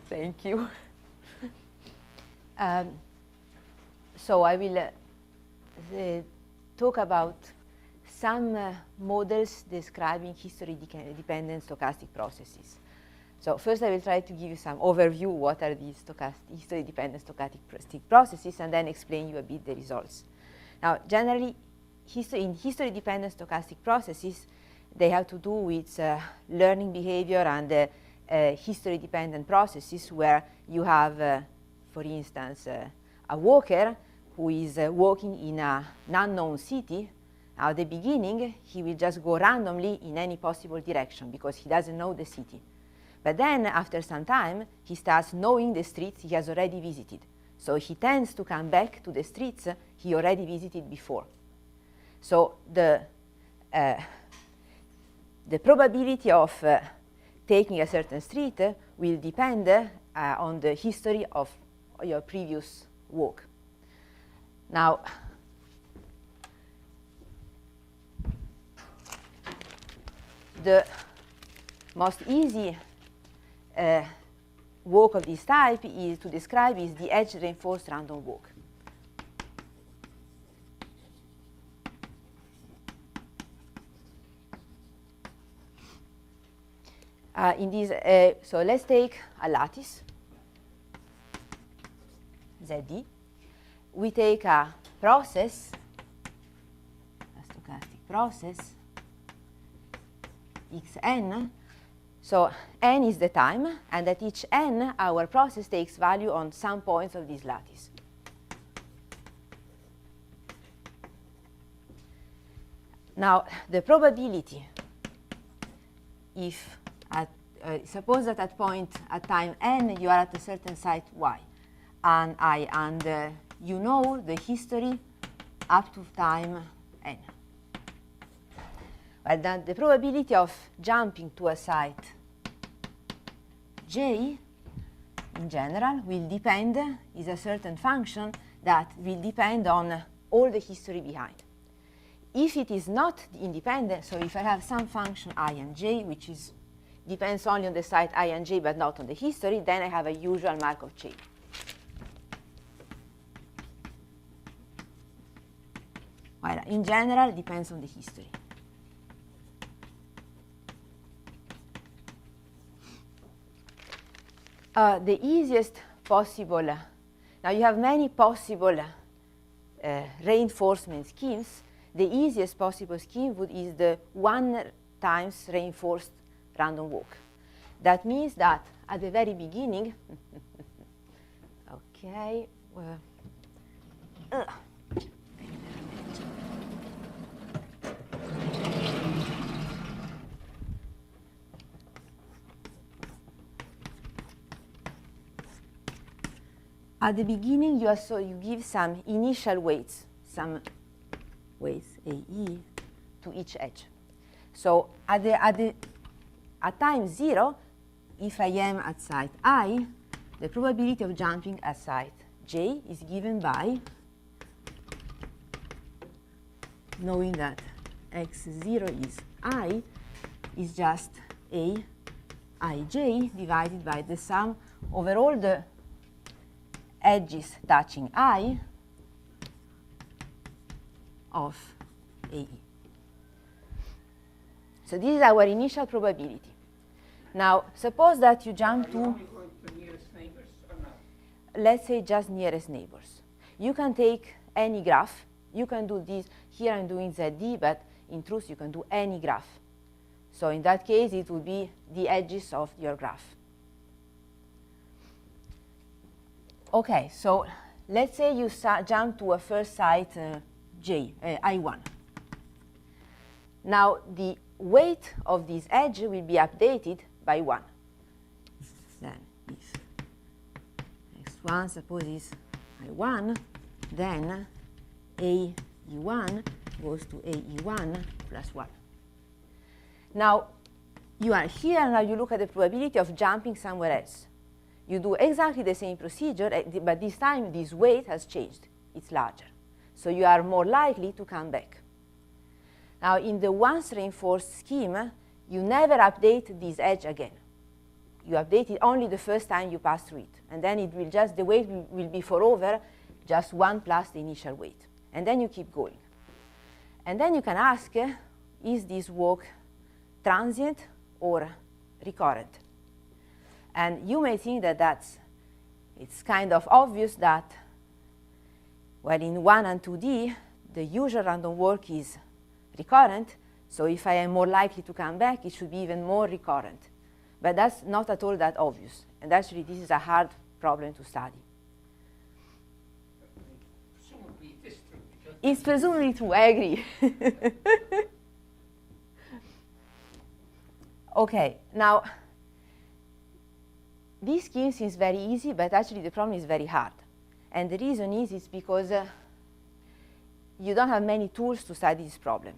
Thank you. So I will talk about some models describing history-dependent stochastic processes. So first I will try to give you some overview what are these history-dependent stochastic processes, and then explain you a bit the results. Now, generally, in history-dependent stochastic processes, they have to do with learning behavior and history-dependent processes where you have, for instance, a walker who is walking in an unknown city. At the beginning, he will just go randomly in any possible direction because he doesn't know the city. But then, after some time, he starts knowing the streets he has already visited. So he tends to come back to the streets he already visited before. So the probability of taking a certain street will depend on the history of your previous walk. Now, the most easy walk of this type is to describe is the edge-reinforced random walk. So let's take a lattice, ZD. We take a process, a stochastic process, xn. So n is the time, and at each n, our process takes value on some points of this lattice. Now, the probability, if suppose that at time n, you are at a certain site y, and you know the history up to time n. Well, then the probability of jumping to a site j, in general, will depend, is a certain function that will depend on all the history behind. If it is not independent, so if I have some function I and j, which depends only on the site I and j, but not on the history, then I have a usual Markov chain. Well, in general, it depends on the history. The easiest possible, now you have many possible reinforcement schemes. The easiest possible scheme is the 1 times reinforced random walk. That means that at the very beginning, okay, at the beginning, you give some initial weights, some weights AE to each edge. So at time 0, if I am at site I, the probability of jumping at site j is given by knowing that x0 is I, is just a ij divided by the sum over all the edges touching I of AE. So this is our initial probability. Now, suppose that you jump to, nearest neighbors or not? let's say just nearest neighbors. You can take any graph. You can do this. Here I'm doing ZD, but in truth, you can do any graph. So in that case, it would be the edges of your graph. OK, so let's say you jump to a first site I1. Now, the weight of this edge will be updated by 1. Then if x1, suppose is I1, then AE1 goes to AE1 plus 1. Now, you are here, now you look at the probability of jumping somewhere else. You do exactly the same procedure, but this time this weight has changed. It's larger. So you are more likely to come back. Now, in the once reinforced scheme, you never update this edge again. you update it only the first time you pass through it. And then it will just, the weight will be forever just 1 plus the initial weight. And then you keep going. And then you can ask, is this walk transient or recurrent? And you may think that it's kind of obvious that, well, in 1 and 2D, the usual random walk is recurrent. So if I am more likely to come back, it should be even more recurrent. But that's not at all that obvious. And actually, this is a hard problem to study. Presumably it is true. It's presumably true, I agree. OK, now, this scheme seems very easy, but actually the problem is very hard. And the reason is it's because you don't have many tools to study this problem.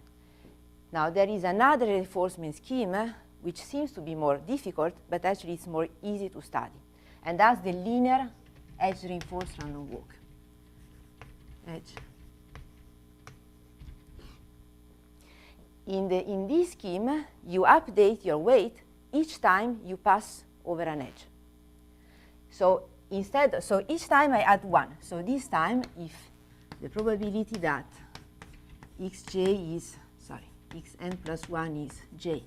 Now, there is another reinforcement scheme which seems to be more difficult, but actually it's more easy to study. And that's the linear edge reinforced random walk. Edge. In this scheme, you update your weight each time you pass over an edge. So each time I add 1. So this time, if the probability that xj is, xn plus 1 is j,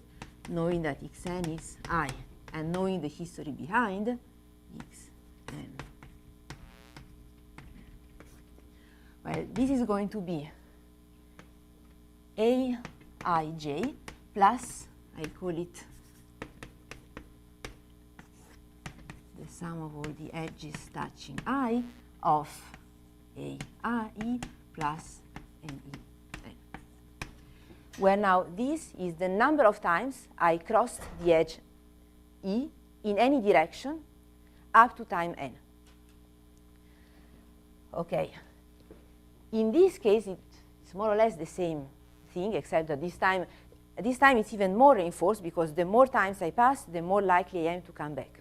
knowing that xn is I, and knowing the history behind, xn. Well, this is going to be aij plus, I call it the sum of all the edges touching I of ai plus ne. Where now this is the number of times I crossed the edge E in any direction up to time n. OK. In this case, it's more or less the same thing, except that this time it's even more reinforced, because the more times I pass, the more likely I am to come back.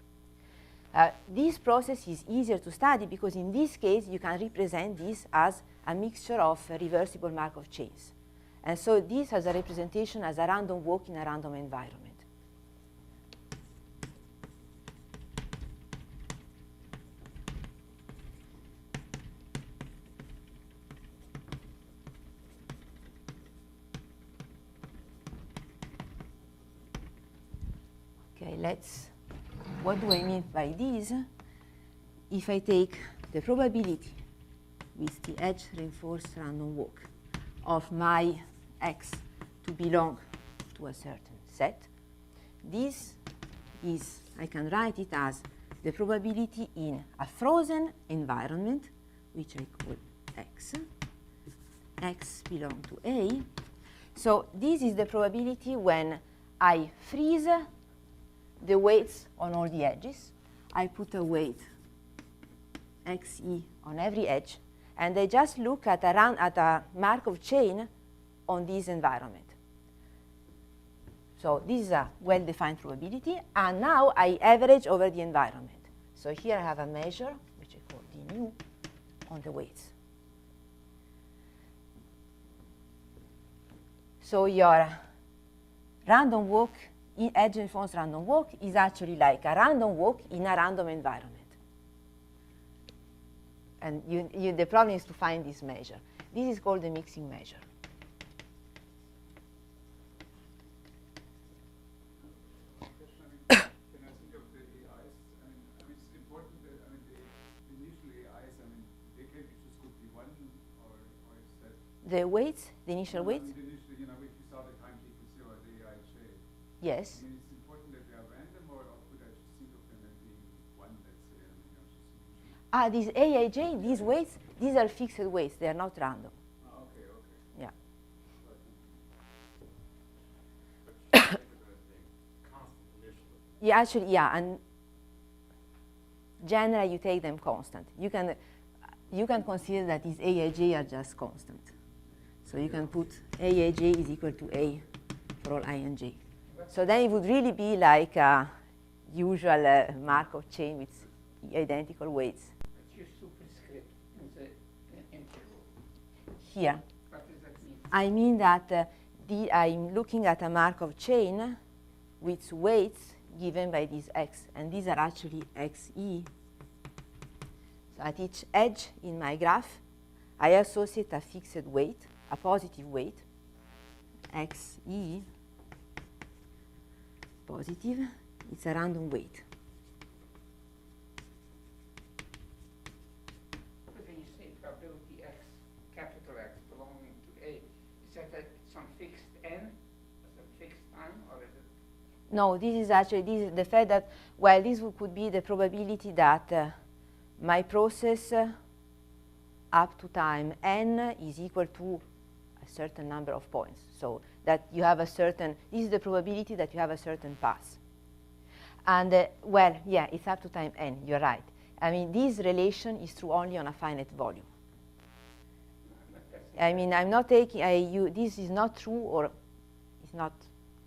This process is easier to study because in this case, you can represent this as a mixture of reversible Markov chains. And so this has a representation as a random walk in a random environment. OK, what do I mean by this? If I take the probability with the edge reinforced random walk of my x to belong to a certain set, this is, I can write it as the probability in a frozen environment, which I call x belong to A. So this is the probability when I freeze the weights on all the edges. I put a weight xe on every edge, and I just look at a Markov chain on this environment. So this is a well-defined probability, and now I average over the environment. So here I have a measure, which I call d nu, on the weights. So your random walk, edge reinforced random walk, is actually like a random walk in a random environment. And the problem is to find this measure. This is called the mixing measure. Can I think of the AIs? I mean, it's important that, the initial AIs, they can just could be 1, or is that? The weights, the initial weights? The initial, if you saw the time t equals 0, the AIJ. Yes. It's important that they are random, or could I just think of them as being 1, let's say, These AIJ, these weights, these are fixed weights. They are not random. Okay. Yeah. Yeah, actually, yeah, and generally you take them constant. You can consider that these AIJ are just constant. So you can put AIJ is equal to A for all I and J. So then it would really be like a usual Markov chain with identical weights. But you superscript in the interval. Here. What does that mean? I mean that I'm looking at a Markov chain with weights given by these x, and these are actually xe. So at each edge in my graph, I associate a fixed weight, a positive weight, xe positive. It's a random weight. But when you say probability x, capital X belonging to A, is that at some fixed n, some fixed time, or is it? No, this is the fact that, well, this could be the probability that my process up to time n is equal to a certain number of points. So that you have a certain, this is the probability that you have a certain path. And, well, yeah, it's up to time n, you're right. I mean, this relation is true only on a finite volume. I mean, I'm not taking, this is not true, or it's not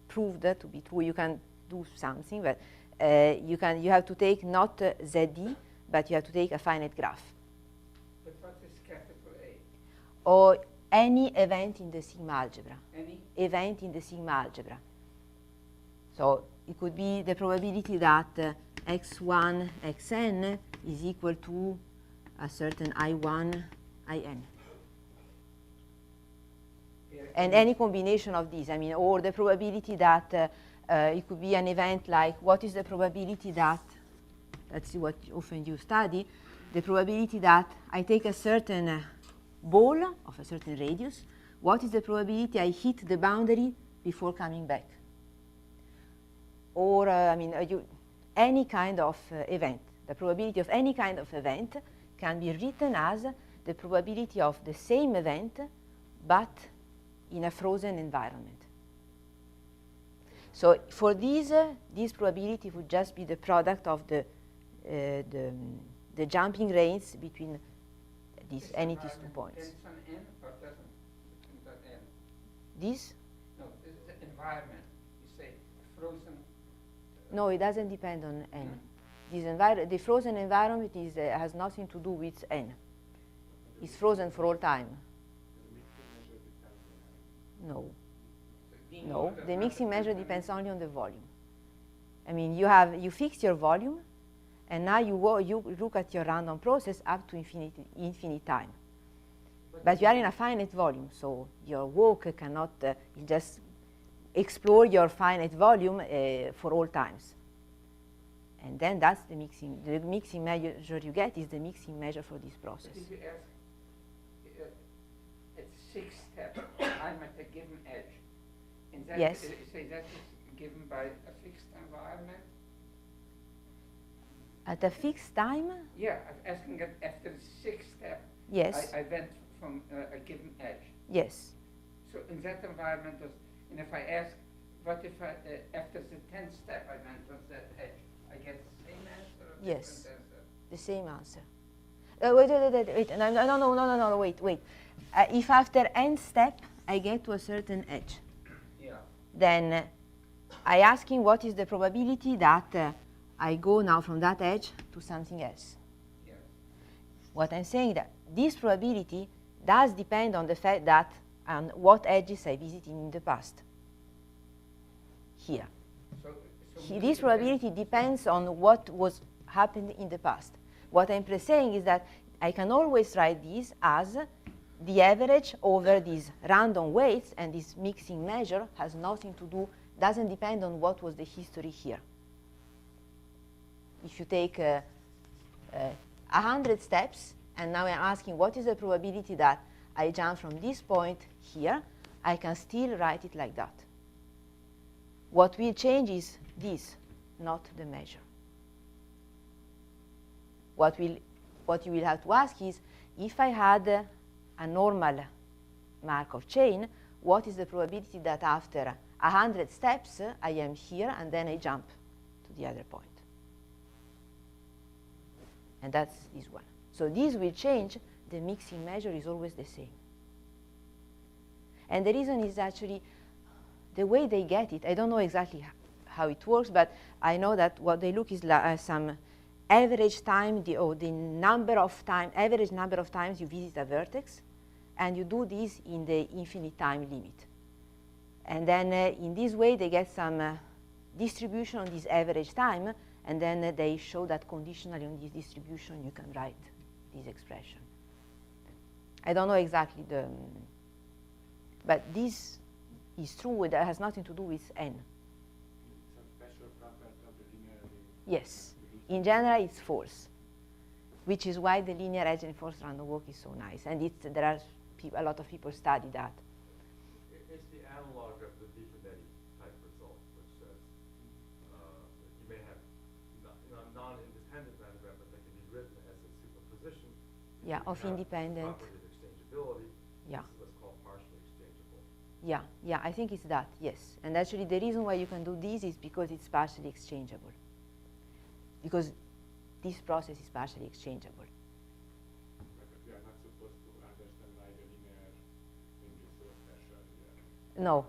proved to be true. You can do something, but you have to take not ZD, but you have to take a finite graph. But what is capital A? Or any event in the sigma algebra. Any? Event in the sigma algebra. So it could be the probability that x1, xn is equal to a certain I1, In. Yeah, And any combination of these, I mean, or the probability that it could be an event like, what is the probability that, that's what often you study, the probability that I take a certain ball of a certain radius, what is the probability I hit the boundary before coming back? Or, I mean, any kind of event. The probability of any kind of event can be written as the probability of the same event, but in a frozen environment. So for these, this probability would just be the product of the jumping rates between these any these 2 points. Depends on n or doesn't depend on n? This? No, this is the environment. You say frozen. No, it doesn't depend on n. The frozen environment has nothing to do with n. It's frozen for all time. No. No, the mixing measure depends only on the volume. I mean, you fix your volume, and now you look at your random process up to infinite time. But you are in a finite volume, so your work cannot just explore your finite volume for all times. And then that's the mixing measure you get is the mixing measure for this process. But if you ask at 6 steps, I'm at a given edge. And that Yes. You say that is given by a fixed environment? At a fixed time, Yeah, I'm asking that after the 6th step, yes, I went from a given edge. yes. So in that environment, and if I ask, what if after the 10th step I went from that edge, I get the same answer or Yes. different answer? The same answer. Wait. No, wait. If after n step I get to a certain edge, Yeah. then I ask him what is the probability that I go now from that edge to something else. Yeah. What I'm saying that this probability does depend on the fact that on what edges I visited in the past. Here. So This probability depends on what was happened in the past. What I'm saying is that I can always write this as the average over these random weights, and this mixing measure has nothing to do, doesn't depend on what was the history here. If you take 100 steps, and now I'm asking what is the probability that I jump from this point here, I can still write it like that. What will change is this, not the measure. What you will have to ask is, if I had a normal Markov chain, what is the probability that after 100 steps I am here and then I jump to the other point? And that's this one. So this will change, the mixing measure is always the same. And the reason is actually the way they get it. I don't know exactly how it works, but I know that what they look is some average time, the number of time, average number of times you visit a vertex, and you do this in the infinite time limit. And then in this way they get some distribution on this average time, and then they show that conditionally on this distribution you can write this expression. I don't know exactly but this is true. That has nothing to do with n. Some special property of the linearity. Yes. In general, it's false, which is why the linear edge reinforced random walk is so nice. And there are a lot of people study that. It's the analog of the Di-Finetti type result, which says you may have non-independent random but that can be written as a superposition. Yeah, of independent. Property of exchangeability. Yeah. This is what's called partially exchangeable. Yeah, I think it's that, yes. And actually the reason why you can do this is because it's partially exchangeable. Because this process is partially exchangeable. But we are not supposed to understand why the linear thing is so special here. No.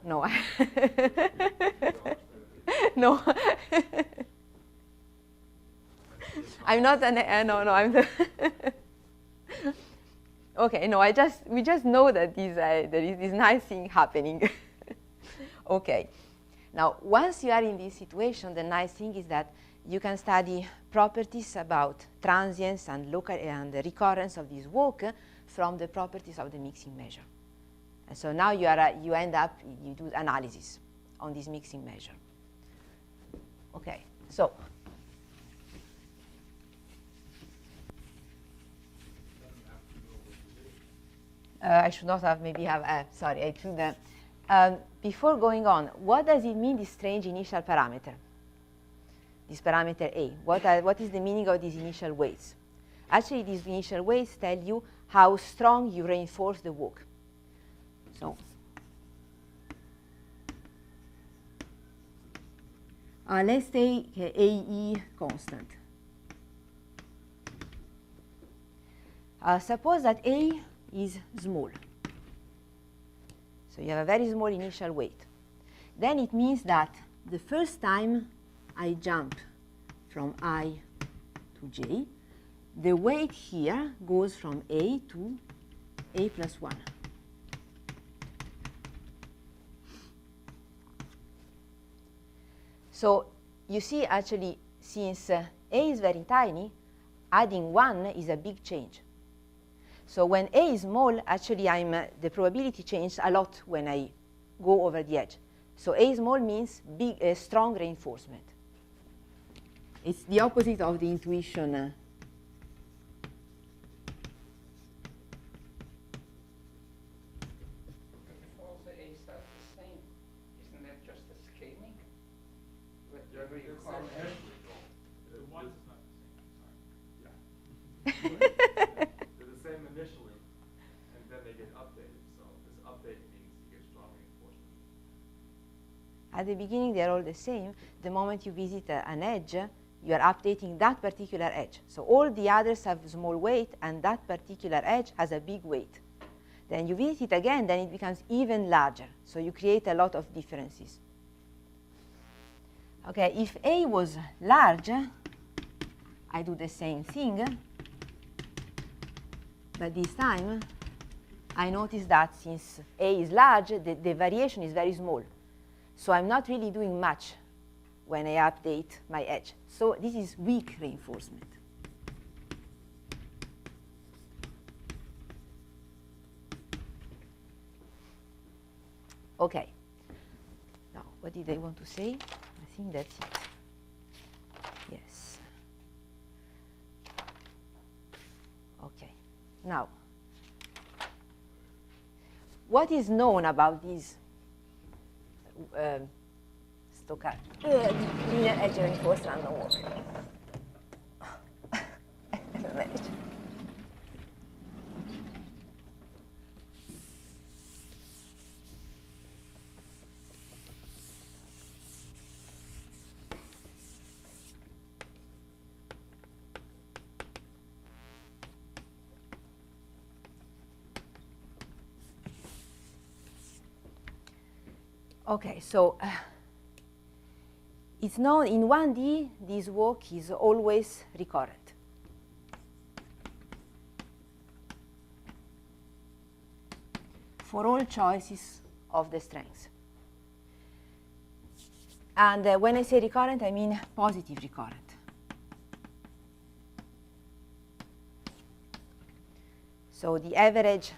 I'm not no, I'm the okay, no, we just know that there is this nice thing happening. Okay. Now, once you are in this situation, the nice thing is that you can study properties about transience and the recurrence of this walk from the properties of the mixing measure. And so now you do analysis on this mixing measure. Okay, so I should not have sorry, I should. Before going on, what does it mean, this strange initial parameter? This parameter A. What is the meaning of these initial weights? Actually, these initial weights tell you how strong you reinforce the walk. So, let's take AE constant. Suppose that A is small. So you have a very small initial weight. Then it means that the first time I jump from I to j, the weight here goes from A to A plus 1. So you see, actually, since A is very tiny, adding 1 is a big change. So when A is small, actually the probability changes a lot when I go over the edge. So A small means strong reinforcement. It's the opposite of the intuition. But if all the A's are the same, isn't that just a scaling? Whatever you call it. The one is not the same. Sorry. Yeah. They're the same initially, and then they get updated. So this update means you get strong reinforcement. At the beginning, they're all the same. The moment you visit an edge, you are updating that particular edge. So all the others have small weight, and that particular edge has a big weight. Then you visit it again, then it becomes even larger. So you create a lot of differences. Okay, if A was large, I do the same thing. But this time, I notice that since A is large, the variation is very small. So I'm not really doing much when I update my edge. So this is weak reinforcement. Okay. Now, what did I want to say? I think that's it. Yes. Okay. Now, what is known about these linear edge reinforced random walk? I don't manage. Okay, so it's known in 1D, this walk is always recurrent. For all choices of the strengths. And when I say recurrent, I mean positive recurrent. So the average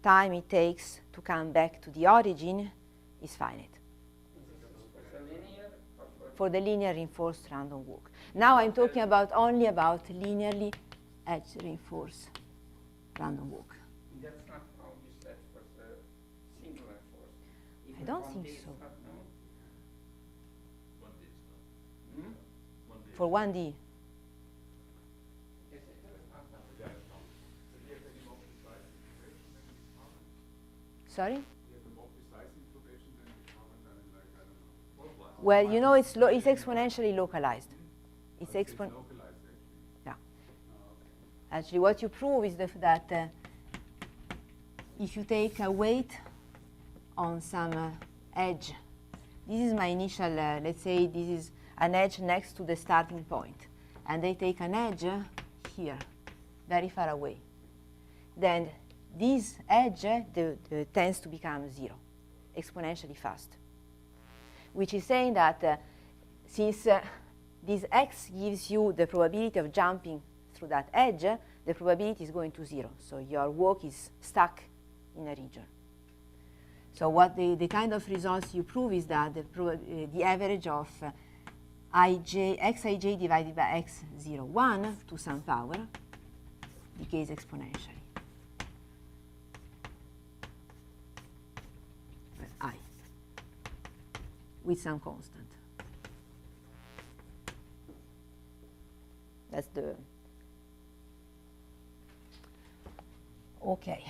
time it takes to come back to the origin is finite. For the linear or For the linear reinforced random walk. Now I'm talking only about linearly edge reinforced random walk. that's not how you said for the singular force. I don't think so. Not known. 1D is not. Hmm? 1D. For 1D. Yes, it is not known. Yeah, it's not. Do you have any more precise information than you common? Sorry? Do you have a more precise information than you common? I mean, like, I don't know. Worldwide. Well, you know, it's exponentially localized. It's Localized, actually. Yeah. Oh, okay. Actually, what you prove is that if you take a weight on some edge, this is my initial, let's say this is an edge next to the starting point, and they take an edge here, very far away. Then this edge tends to become 0, exponentially fast, which is saying that since this x gives you the probability of jumping through that edge, the probability is going to 0. So your walk is stuck in a region. So what the kind of results you prove is that the average of xij divided by x01 to some power decays exponentially. I with some constant. That's the okay.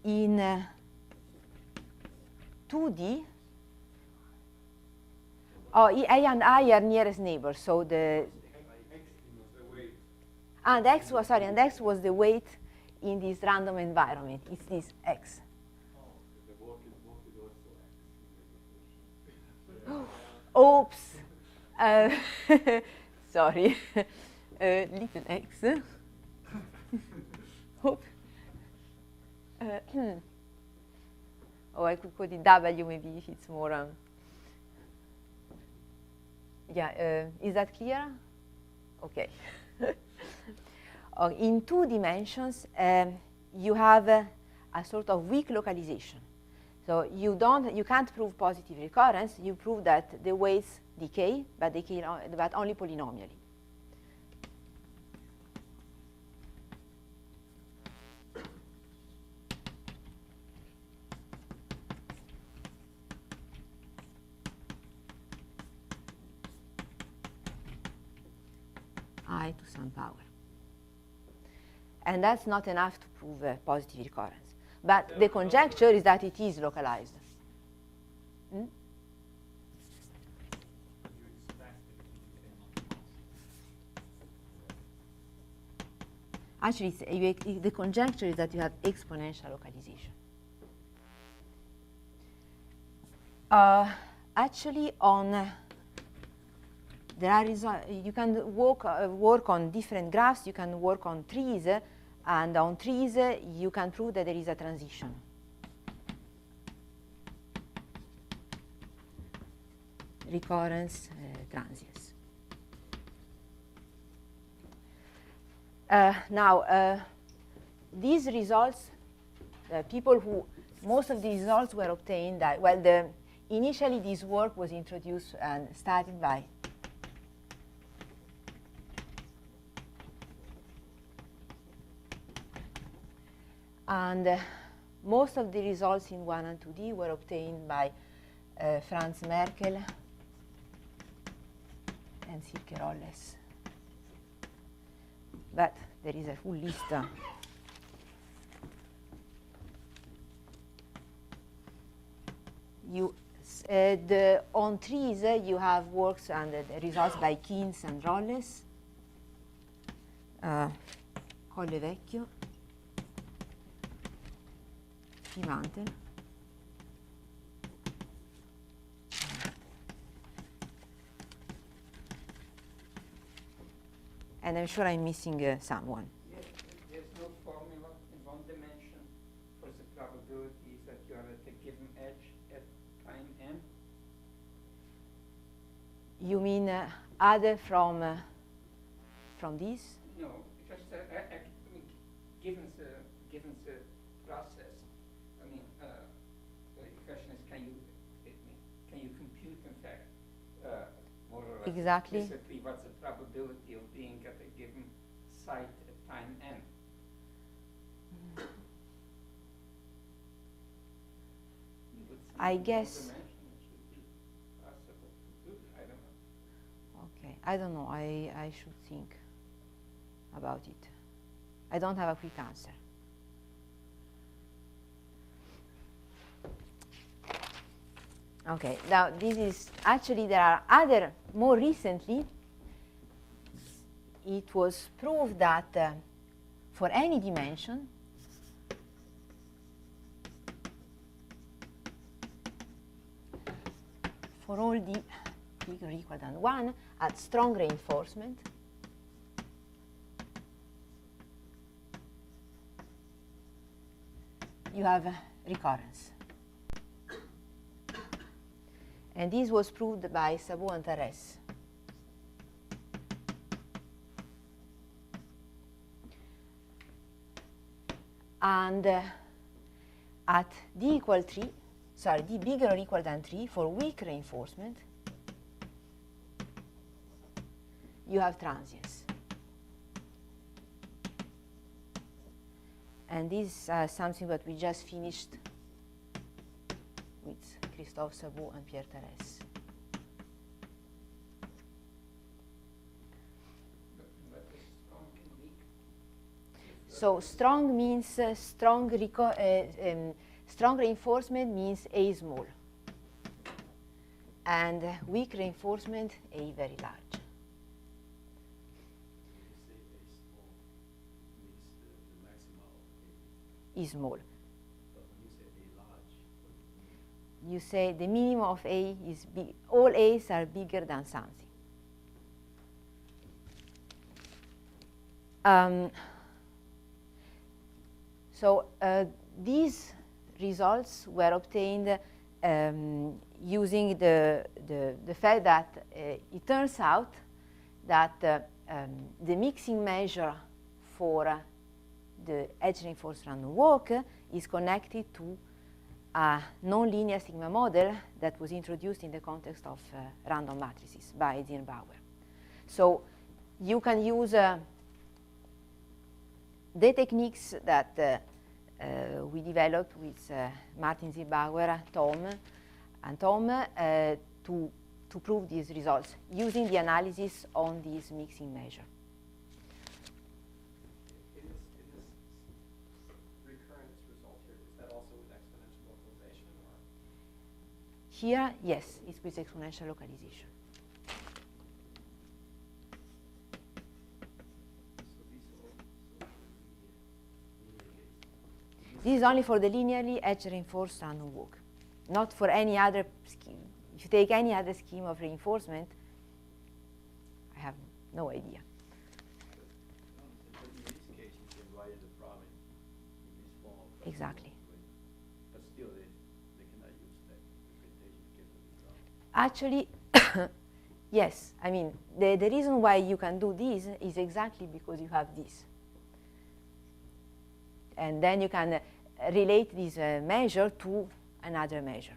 In 2D, A and I are nearest neighbors, so the and x was the weight in this random environment. It's this x. The walk is also X. Oops. Sorry. Little x. Oops. Oh, I could call it W maybe if it's more. Yeah, is that clear? Okay. In 2 dimensions, you have a sort of weak localization. So you can't prove positive recurrence. You prove that the weights decay, but only polynomially. I to some power. And that's not enough to prove positive recurrence. But the conjecture is that it is localized. Hmm? Actually, the conjecture is that you have exponential localization. Actually, you can work on different graphs. You can work on trees, and on trees you can prove that there is a transition. Recurrence, transience. Now, these results, most of the results were obtained initially this work was introduced and started by and most of the results in 1 and 2D were obtained by Franz Merkl and Rolles. But there is a full list. On trees, you have works and the results by Keynes and Rolles, Colle Vecchio, Mantel. And I'm sure I'm missing someone. Yes, there's no formula in 1 dimension for the probabilities that you are at a given edge at time n. You mean other from this? No, because I mean, given the process, I mean, the question is, can you compute, in fact, more or less Exactly. explicitly what's the probability of being at a given site at time n? You would think I in one guess. dimension it should be possible to do. I don't know. Okay, I don't know. I should think about it. I don't have a quick answer. Okay, now this is actually, there are other, more recently, it was proved that for any dimension, for all the bigger or equal than 1 at strong reinforcement, you have recurrence. And this was proved by Sabot and Teres. And at d equal 3, sorry, d bigger or equal than 3, for weak reinforcement, you have transience. And this is something that we just finished with Christophe Sabot and Pierre Teres. But is strong and weak? So strong means strong reinforcement means A small, and weak reinforcement A very large. When you say A small, means the maximum of A. Is small. But when you say A large, what do you mean? You say the minimum of A is big. All A's are bigger than something. So these results were obtained using the fact that it turns out that the mixing measure for the edge-reinforced random walk is connected to a nonlinear sigma model that was introduced in the context of random matrices by Dirnbauer. So you can use the techniques that we developed with Martin Zirbauer, Tom, to prove these results using the analysis on this mixing measure. In this recurrence result here, is that also with exponential localization? Or? Here, yes, it's with exponential localization. This is only for the linearly edge-reinforced random walk, not for any other scheme. If you take any other scheme of reinforcement, I have no idea. But in this case, you can write the problem in this form. Exactly. But still, they cannot use that representation to get the result. Actually, yes. I mean, the reason why you can do this is exactly because you have this. And then you can relate this measure to another measure.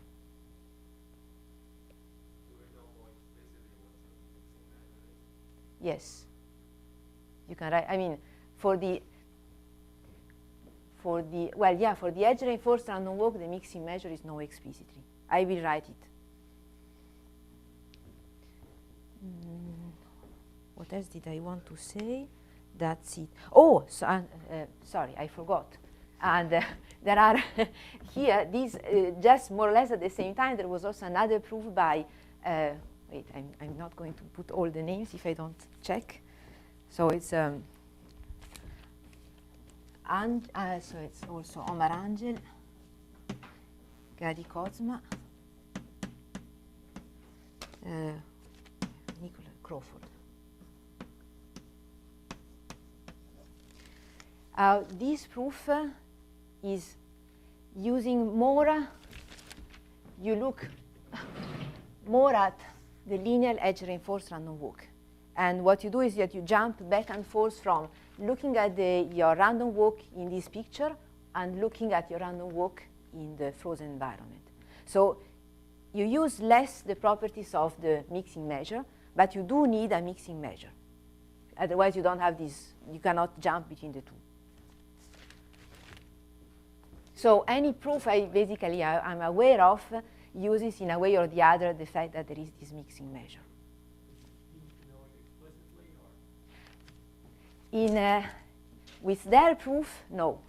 Do we know more explicitly what the mixing measure is? Yes. You can write, I mean, for the edge reinforced random walk, the mixing measure is no explicitly. I will write it. What else did I want to say? That's it. Oh, so, sorry, I forgot. And there are here, these, just more or less at the same time, there was also another proof by, wait, I'm not going to put all the names if I don't check. So it's, so it's also Omar Angel, Gadi Kozma, Nicola Crawford. This proof is using more, you look more at the linear edge reinforced random walk. And what you do is that you jump back and forth from looking at your random walk in this picture and looking at your random walk in the frozen environment. So you use less the properties of the mixing measure, but you do need a mixing measure. Otherwise, you don't have this, you cannot jump between the two. So any proof I'm aware of uses in a way or the other the fact that there is this mixing measure. With their proof, no.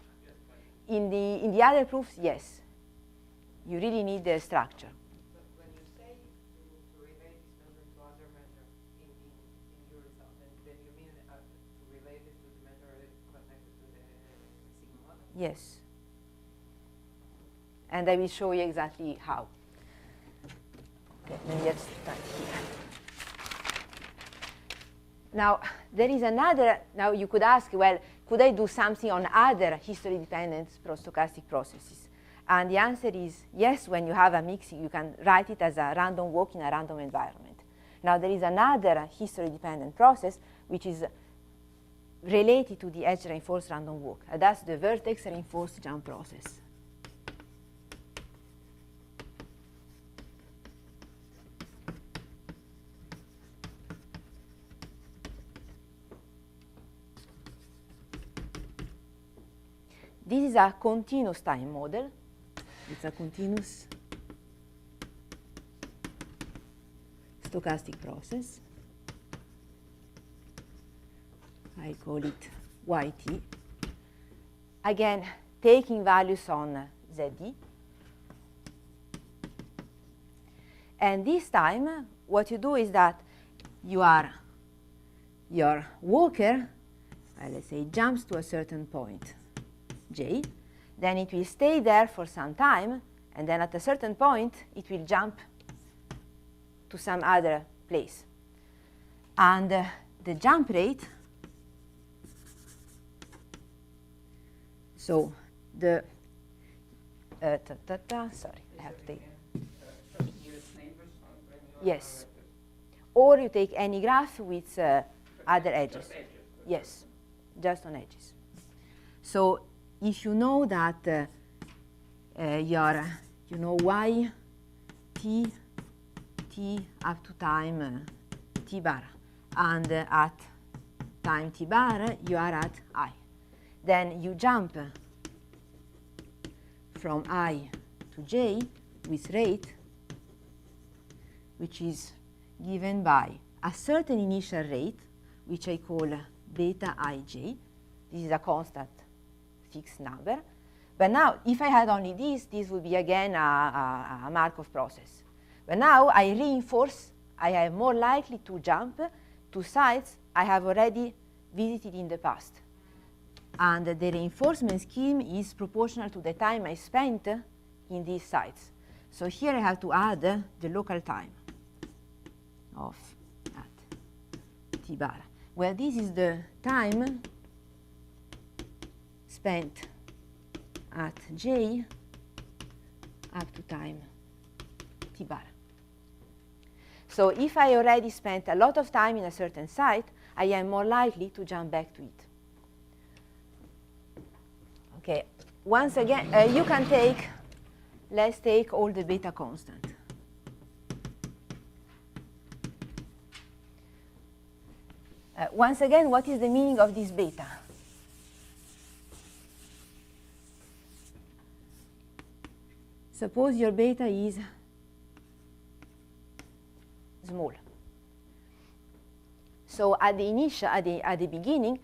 In the other proofs, yes. You really need the structure. But when you say to relate this measure to other measure in your result, then you mean to relate it to the measure connected to the sigma model? Yes. And I will show you exactly how. Okay, then let's start here. Now, there is another, now you could ask, well, could I do something on other history-dependent stochastic processes? And the answer is yes, when you have a mixing, you can write it as a random walk in a random environment. Now, there is another history-dependent process which is related to the edge reinforced random walk. And that's the vertex reinforced jump process. This is a continuous time model. It's a continuous stochastic process. I call it YT. Again, taking values on ZD. And this time, what you do is that your walker, let's say, jumps to a certain point, J, then it will stay there for some time, and then at a certain point, it will jump to some other place. And the jump rate, so the, sorry, I have to take. Yes. Or you take any graph with other edges. Yes, just on edges. So if you know that you know y, t up to time t bar, and at time t bar you are at I. Then you jump from I to j with rate, which is given by a certain initial rate, which I call beta ij. This is a constant fixed number. But now, if I had only this would be again a Markov process. But now I reinforce, I am more likely to jump to sites I have already visited in the past. And the reinforcement scheme is proportional to the time I spent in these sites. So here I have to add the local time of at t bar. Well, this is the time spent at j up to time t bar. So if I already spent a lot of time in a certain site, I am more likely to jump back to it. Okay, once again, you can take, let's take all the beta constant. Once again, what is the meaning of this beta? Suppose your beta is small. So at the beginning,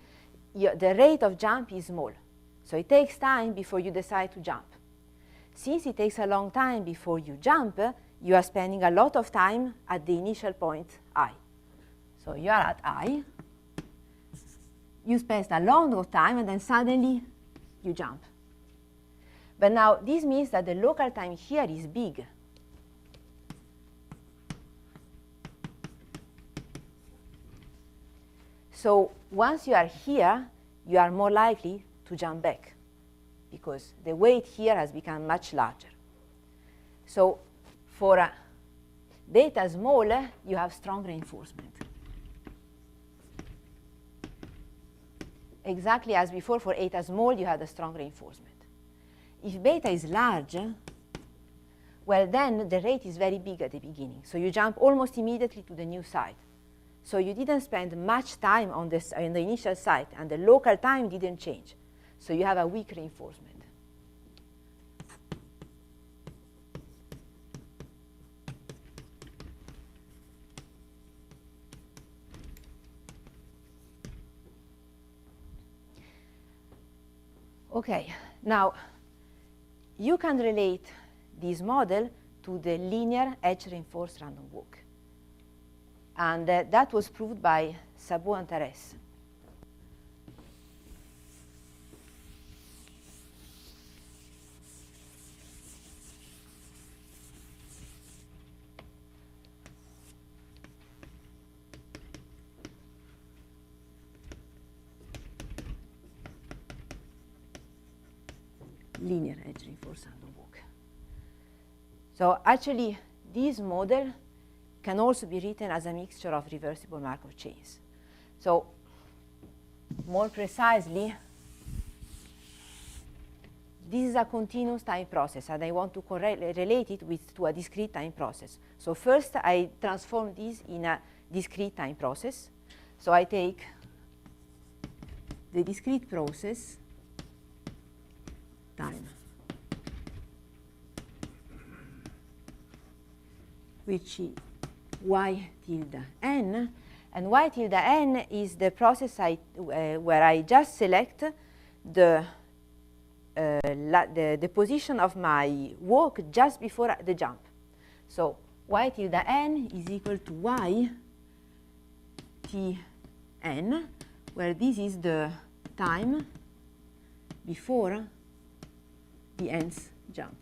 the rate of jump is small. So it takes time before you decide to jump. Since it takes a long time before you jump, you are spending a lot of time at the initial point I. So you are at I. You spend a long time, and then suddenly you jump. But now this means that the local time here is big. So once you are here, you are more likely to jump back because the weight here has become much larger. So beta small, you have strong reinforcement. Exactly as before, for eta small, you had a strong reinforcement. If beta is large, well, then the rate is very big at the beginning. So you jump almost immediately to the new site. So you didn't spend much time on the initial site, and the local time didn't change. So you have a weak reinforcement. Okay, now you can relate this model to the linear edge-reinforced random walk. And that was proved by Sabot and Tares. Linear edge-reinforced random walk. So actually, this model can also be written as a mixture of reversible Markov chains. So more precisely, this is a continuous time process, and I want to relate it to a discrete time process. So first, I transform this in a discrete time process. So I take the discrete process time, which is y tilde n, and y tilde n is the process where I just select the position of my walk just before the jump. So y tilde n is equal to y t n, where this is the time before the nth jump.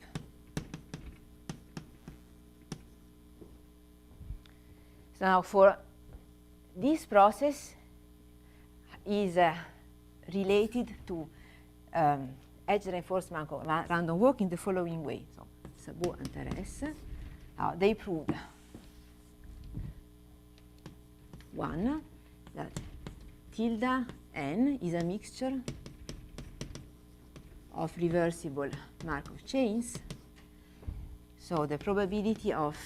So now for this process is related to edge-reinforced random walk in the following way. So Sabot and Tares, they proved one, that tilde n is a mixture of reversible Markov chains. So the probability of,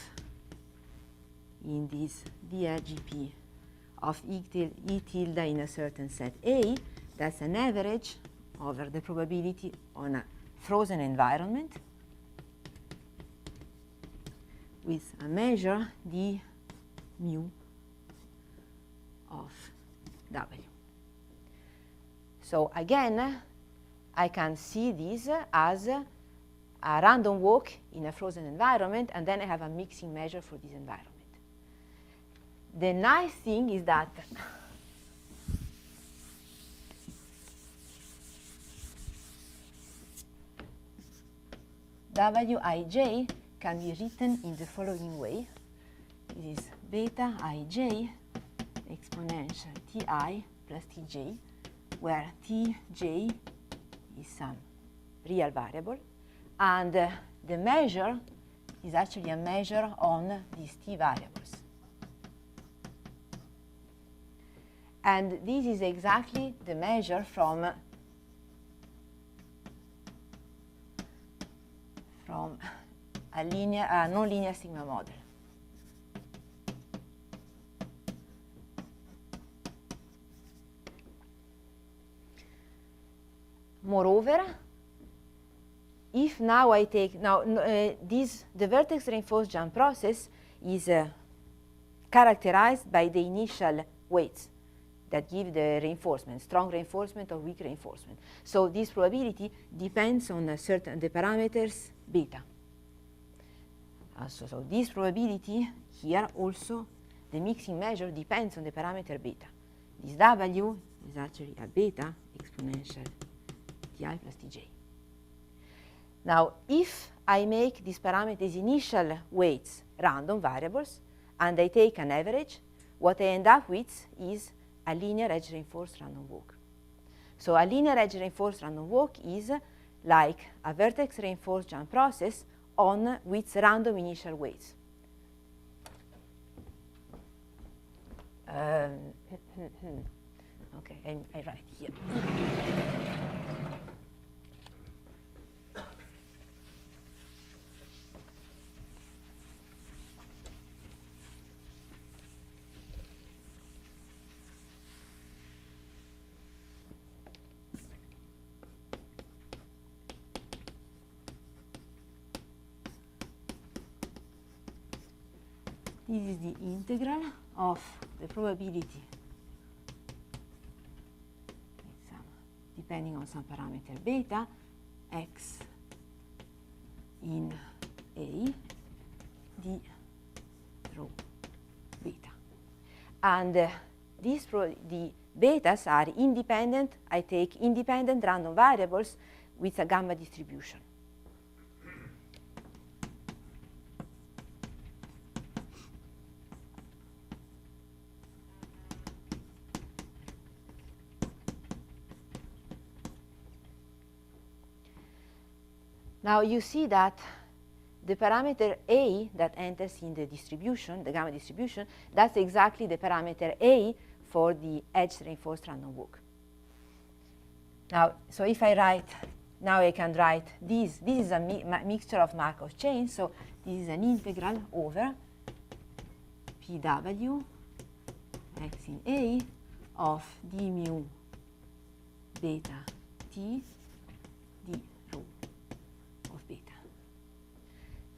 in this DRGP, of E tilde in a certain set A, that's an average over the probability on a frozen environment with a measure d mu of W. So again, I can see this as a random walk in a frozen environment, and then I have a mixing measure for this environment. The nice thing is that Wij can be written in the following way. This is beta ij exponential ti plus tj, where tj is some real variable, and the measure is actually a measure on these t variables. And this is exactly the measure from a non-linear sigma model. Moreover, if now I take, the vertex reinforced jump process is characterized by the initial weights that give the reinforcement, strong reinforcement or weak reinforcement. So this probability depends on the parameters beta. So this probability here also, the mixing measure depends on the parameter beta. This W is actually a beta exponential ti plus tj. Now, if I make these parameters initial weights random variables, and I take an average, what I end up with is a linear edge-reinforced random walk. So a linear edge-reinforced random walk is like a vertex-reinforced jump process with random initial weights. Okay, I write here. This is the integral of the probability, depending on some parameter beta, x in A d rho beta. And the betas are independent. I take independent random variables with a gamma distribution. Now you see that the parameter A that enters in the distribution, the gamma distribution, that's exactly the parameter A for the edge-reinforced random walk. Now, so if I write, now I can write this. This is a mixture of Markov chains, so this is an integral over Pw x in A of d mu beta t d rho of beta.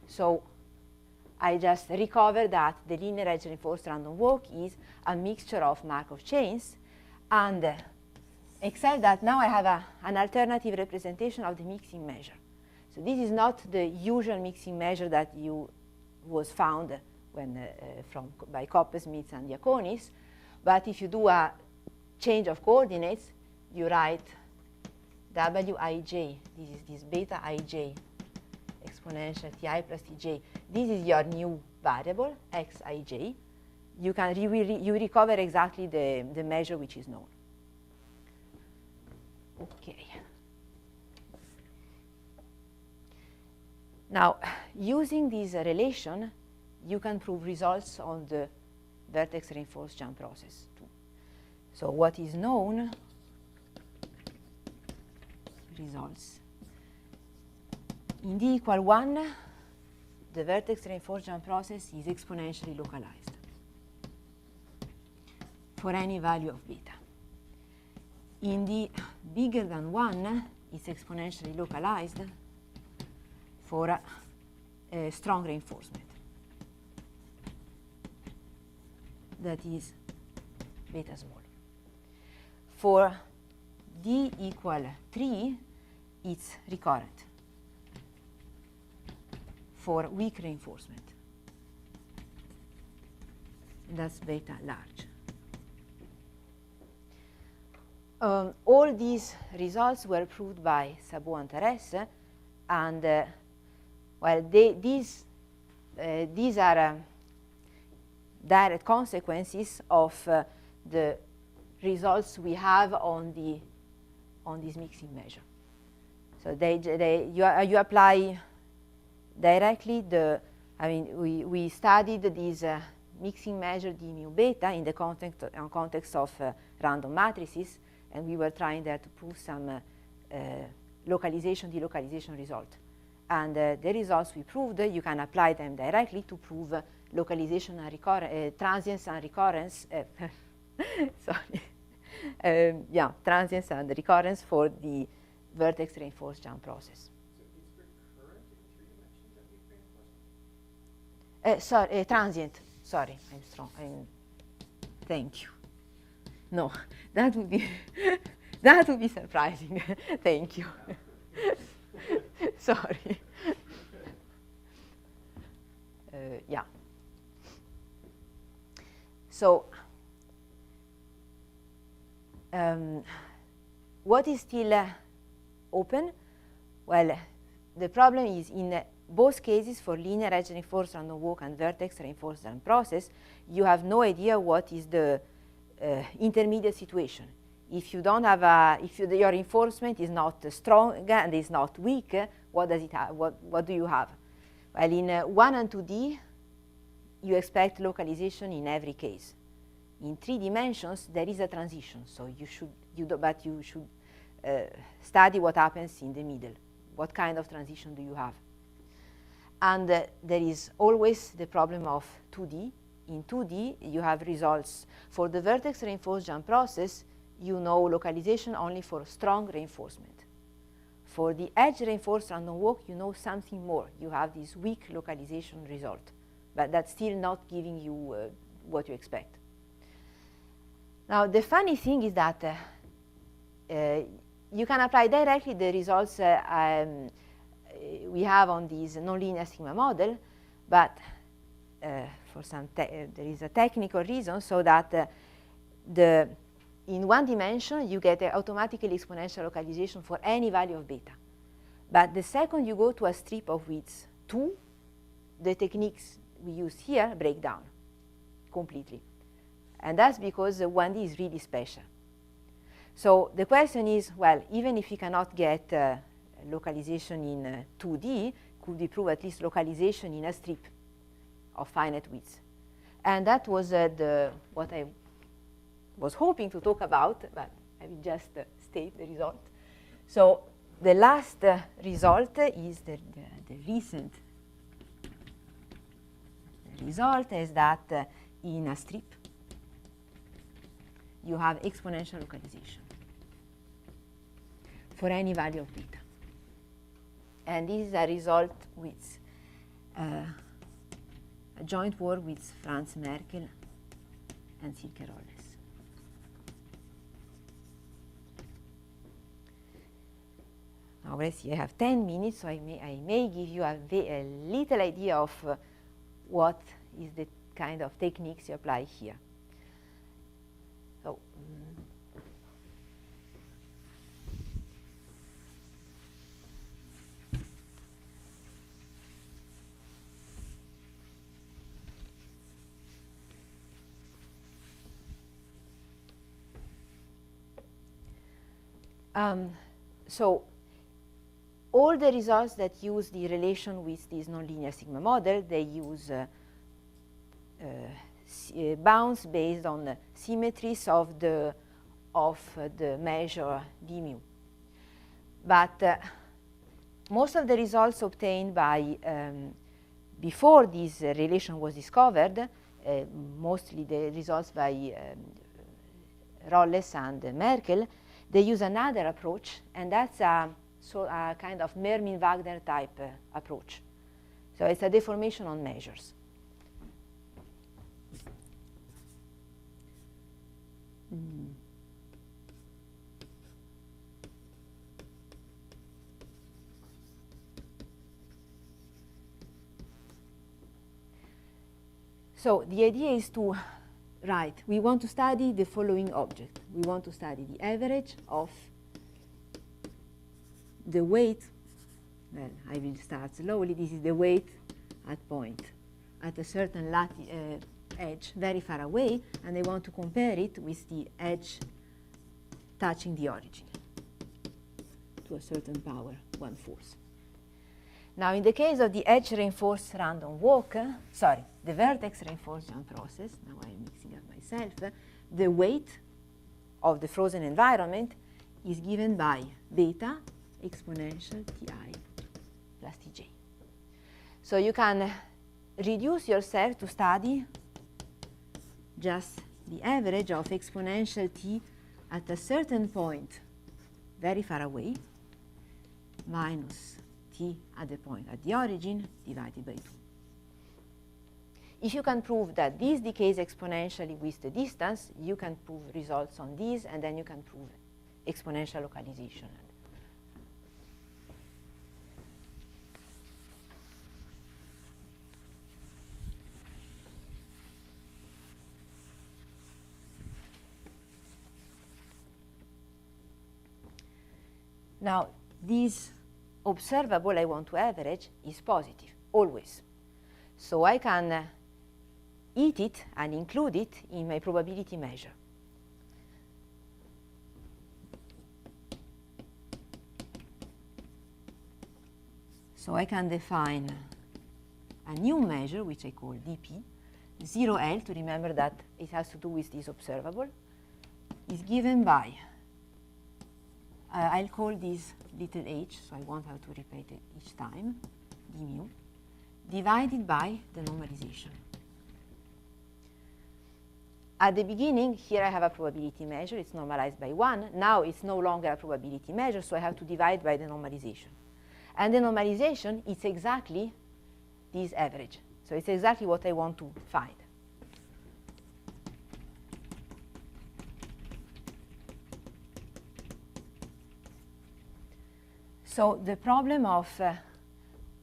So I just recover that the linear edge-reinforced random walk is a mixture of Markov chains, and except that now I have an alternative representation of the mixing measure. So this is not the usual mixing measure that was found when by Coppersmith and Diaconis, but if you do a change of coordinates, you write wij, this is this beta ij exponential ti plus tj. This is your new variable, xij. You recover exactly the measure which is known. Okay. Now, using this relation, you can prove results on the vertex reinforced jump process too. So what is known, results. In d equal 1, the vertex reinforced jump process is exponentially localized for any value of beta. In d bigger than 1, it's exponentially localized for a strong reinforcement. That is beta small. For d equal 3, it's recurrent for weak reinforcement. That's beta large. All these results were proved by Sabot and Teres, and well, these are direct consequences of the results we have on this mixing measure. So you apply directly we studied this mixing measure d mu beta in the context of random matrices, and we were trying there to prove some delocalization result. And the results we proved, you can apply them directly to prove localization and transience and recurrence. Sorry. Transience and recurrence for the vertex reinforced jump process. So it's recurrent in 3 dimensions at weak reinforcement? Sorry, transient. Sorry, I'm strong. Thank you. No, that would be surprising. Thank you. Sorry. Yeah. So, what is still open? Well, the problem is in both cases for linear edge reinforced random walk and vertex reinforced random process, you have no idea what is the intermediate situation. If you don't have your reinforcement is not strong and is not weak, what does it have? What do you have? Well, in 1 and 2D, you expect localization in every case. in 3 dimensions, there is a transition. So you should study what happens in the middle. What kind of transition do you have? And there is always the problem of 2D. In 2D, you have results. For the vertex reinforced jump process, you know localization only for strong reinforcement. For the edge reinforced random walk, you know something more. You have this weak localization result, but that's still not giving you what you expect. Now, the funny thing is that you can apply directly the results we have on this nonlinear sigma model, but for some there is a technical reason, so that in 1 dimension you get an automatically exponential localization for any value of beta. But the second you go to a strip of width 2, the techniques we use here break down completely. And that's because 1D is really special. So the question is, well, even if you cannot get localization in 2D, could we prove at least localization in a strip of finite width? And that was what I was hoping to talk about, but I will just state the result. So the last result is the recent result is that in a strip you have exponential localization for any value of beta. And this is a result with a joint work with Franz Merkl and Silke Rolles. Now let's see, I have 10 minutes, so I may give you a little idea of what is the kind of techniques you apply here. So all the results that use the relation with this nonlinear sigma model, they use bounds based on the symmetries of the measure d mu. But most of the results obtained by before this relation was discovered, mostly the results by Rolles and Merkl, they use another approach, and that's a kind of Mermin-Wagner type approach. So it's a deformation on measures. So the idea is to write, we want to study the following object. We want to study the average of the weight. Well, I will start slowly. This is the weight at point at a certain edge very far away, and I want to compare it with the edge touching the origin to a certain power, 1/4. Now, in the case of the edge reinforced random walk, the vertex reinforced jump process, now I'm mixing up myself, the weight of the frozen environment is given by beta exponential Ti plus Tj. So you can reduce yourself to study just the average of exponential T at a certain point very far away minus T at the point at the origin divided by 2. If you can prove that this decays exponentially with the distance, you can prove results on these, and then you can prove exponential localization. Now, this observable I want to average is positive, always. So I can eat it and include it in my probability measure. So I can define a new measure, which I call dp. 0L, to remember that it has to do with this observable, is given by, I'll call this little h, so I won't have to repeat it each time, d mu, divided by the normalization. At the beginning, here I have a probability measure. It's normalized by 1. Now it's no longer a probability measure, so I have to divide by the normalization. And the normalization is exactly this average. So it's exactly what I want to find. So the problem of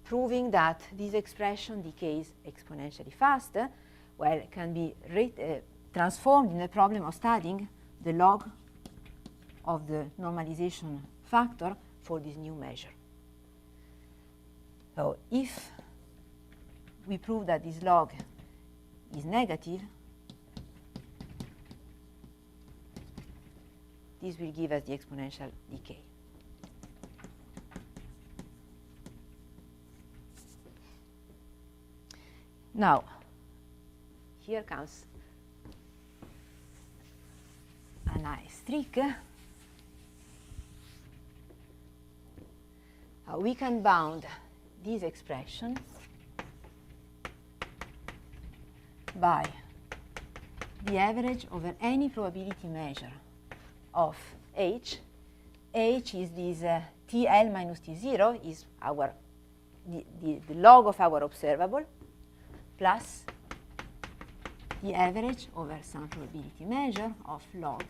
proving that this expression decays exponentially fast, well, can be transformed in a problem of studying the log of the normalization factor for this new measure. So if we prove that this log is negative, this will give us the exponential decay. Now, here comes a nice trick. We can bound this expression by the average over any probability measure of h. H is this TL minus T0 is our the log of our observable plus the average over some probability measure of log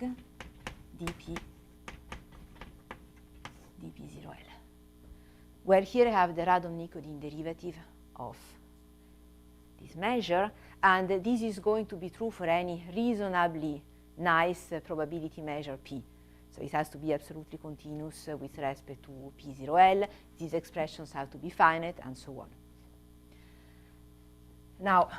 dp0L, where here I have the Radon-Nikodym derivative of this measure, and this is going to be true for any reasonably nice probability measure P. So it has to be absolutely continuous with respect to P0L. These expressions have to be finite, and so on. Now,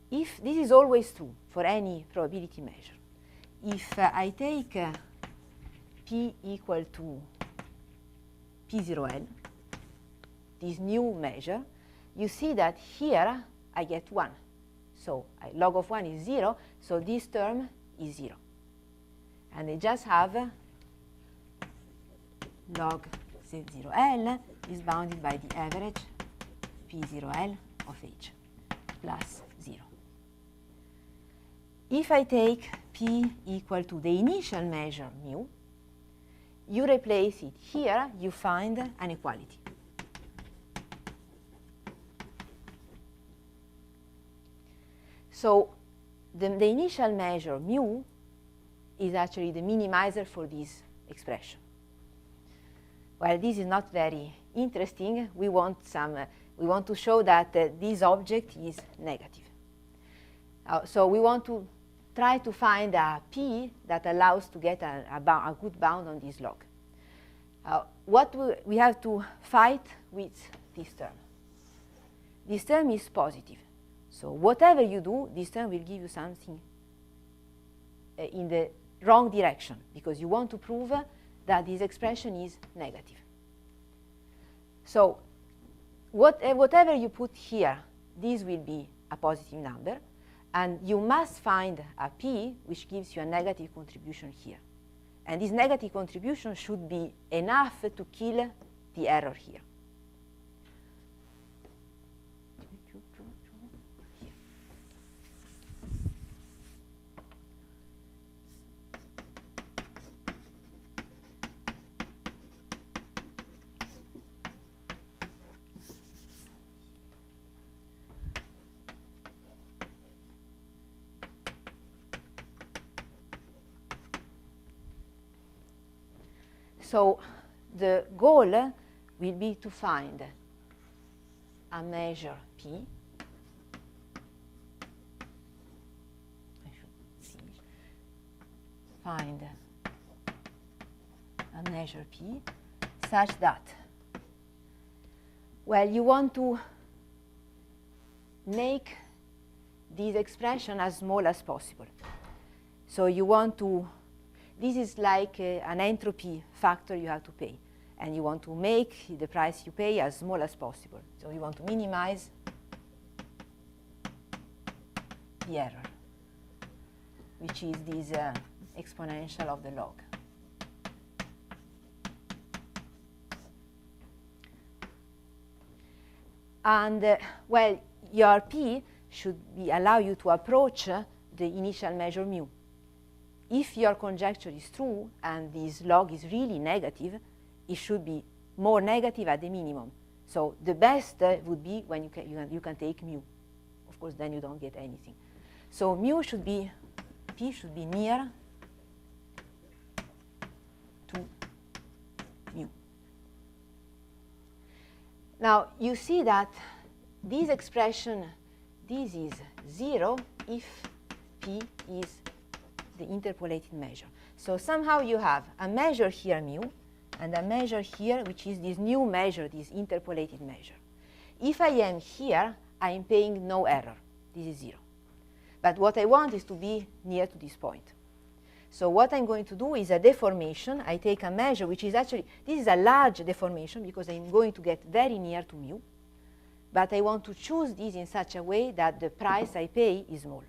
if this is always true for any probability measure, if I take P equal to P0L, this new measure, you see that here I get 1. So log of 1 is 0, so this term is 0. And I just have log Z0L is bounded by the average P0L of H plus 0. If I take P equal to the initial measure mu, you replace it here, you find an equality. So the initial measure mu is actually the minimizer for this expression. Well, this is not very interesting. We want to show that this object is negative. So we want to try to find a P that allows to get a good bound on this log. What we have to fight with this term. This term is positive. So whatever you do, this term will give you something in the wrong direction, because you want to prove that this expression is negative. So whatever you put here, this will be a positive number, and you must find a P which gives you a negative contribution here. And this negative contribution should be enough to kill the error here. So the goal will be to find a measure P. I should see. Find a measure P such that, well, you want to make this expression as small as possible. So you want to, this is like an entropy factor you have to pay. and you want to make the price you pay as small as possible. So you want to minimize the error, which is this exponential of the log. And well, your P should allow you to approach the initial measure mu. If your conjecture is true and this log is really negative, it should be more negative at the minimum. So the best would be when you can take mu. Of course, then you don't get anything. So mu should be, P should be near to mu. Now, you see that this expression, this is 0 if P is the interpolated measure. So somehow you have a measure here, mu, and a measure here, which is this new measure, this interpolated measure. If I am here, I am paying no error. This is 0. But what I want is to be near to this point. So what I'm going to do is a deformation. I take a measure, which is actually, this is a large deformation because I'm going to get very near to mu. But I want to choose this in such a way that the price I pay is small.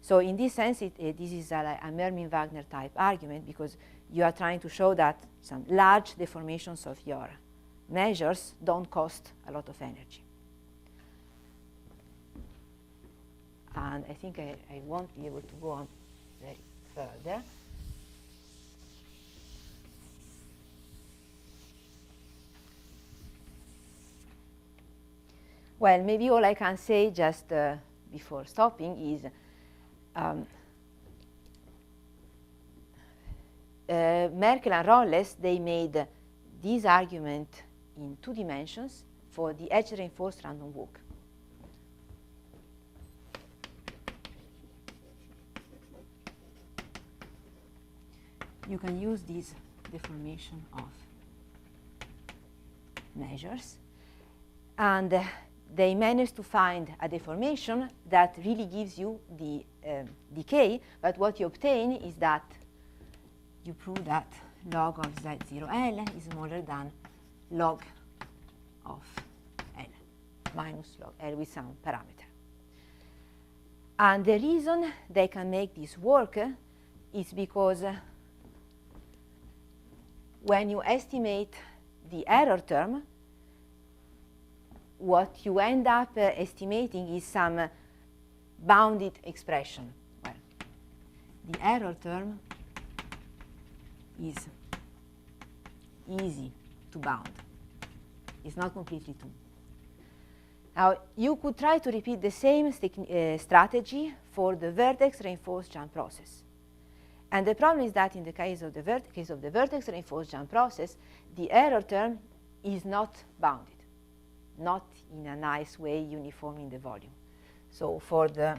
So in this sense, this is a Mermin-Wagner type argument because you are trying to show that some large deformations of your measures don't cost a lot of energy. And I think I won't be able to go on very further. Well, maybe all I can say just before stopping is Merkl and S, they made this argument in 2 dimensions for the edge-reinforced random walk. You can use this deformation of measures, and they managed to find a deformation that really gives you the decay, but what you obtain is that you prove that log of Z0L is smaller than log of L, minus log L with some parameter. And the reason they can make this work is because when you estimate the error term, what you end up estimating is some bounded expression. Well, the error term is easy to bound. It's not completely true. Now, you could try to repeat the same strategy for the vertex reinforced jump process. And the problem is that in the case of the vertex reinforced jump process, the error term is not bounded, not in a nice way uniform in the volume. So for the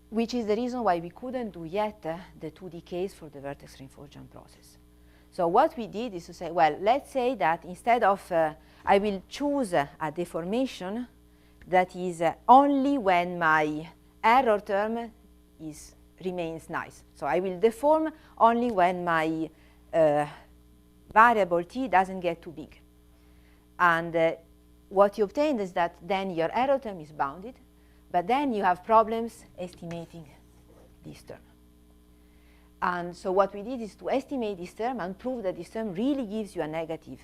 which is the reason why we couldn't do yet the 2 decays for the vertex reinforced jump process. So what we did is to say, well, let's say that instead of, I will choose a deformation that is only when my error term remains nice. So I will deform only when my variable t doesn't get too big. And what you obtain is that then your error term is bounded, but then you have problems estimating this term. And so what we did is to estimate this term and prove that this term really gives you a negative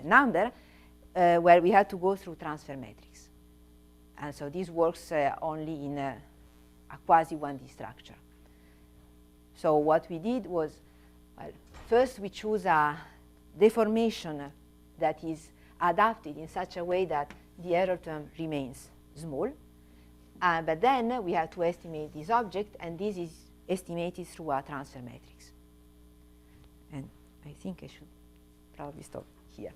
number where we had to go through transfer matrix. And so this works only in a quasi-1D structure. So what we did was, well, first we choose a deformation that is adapted in such a way that the error term remains small. But then we have to estimate this object, and this is estimated through a transfer matrix. And I think I should probably stop here.